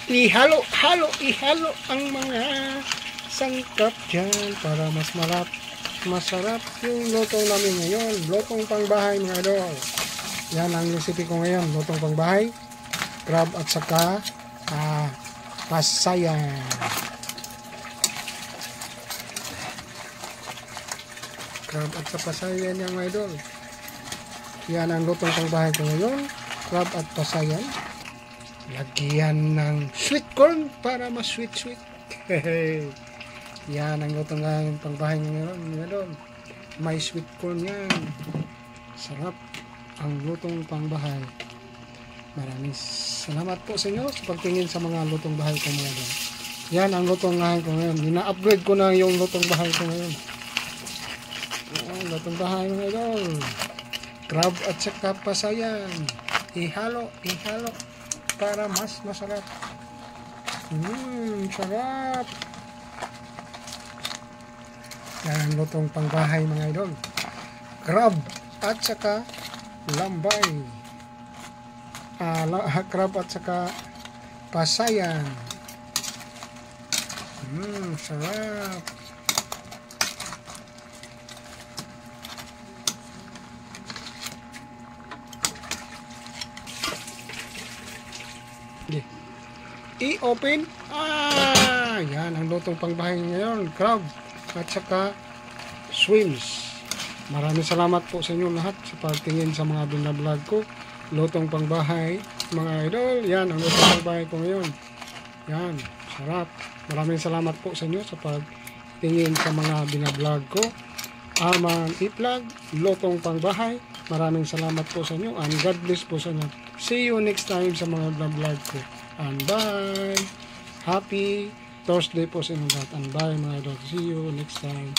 ihalo ang mga sangkap dyan para mas masarap yung luto namin ngayon. Lutong pangbahay mga idol. Yan ang recipe ko ngayon. Lutong pangbahay, crab at saka pasayan. Crab at saka pasayan yan mga idol. Yan ang lutong pangbahay ko ngayon. Crab at pasayan. Lagyan ng sweet corn para mas sweet. Yan ang lutong pangbahay ngayon mga idol. May sweet corn yan. Sarap ang lutong pangbahay. Maraming salamat po sa inyo sa pagtingin sa mga lutong bahay ko mga idol. Yan ang lutong bahay ko ngayon. Ina-upgrade ko na yung lutong bahay ko ngayon. Yan, lutong bahay mga idol. Crab at saka pasayan. Ihalo para mas masarap. Sarap. Yan ang lutong pangbahay mga idol. Crab at saka lambay. Crab at saka pasayan. Sarap. I-open. Yan ang lutong pangbahay ngayon. Crab at saka shrimps. Maraming salamat po sa inyo lahat sa pagtingin sa mga binablog ko. Lutong pangbahay mga idol. Yan ang lutong pangbahay ko ngayon. Yan, sarap. Maraming salamat po sa inyo sa pagtingin sa mga binablog ko. Arman Itlog, lutong pangbahay. Maraming salamat po sa inyo and God bless po sa inyo. See you next time sa mga vlog ko. And bye. Happy Thursday po sa inyo lahat. And bye mga idol. See you next time.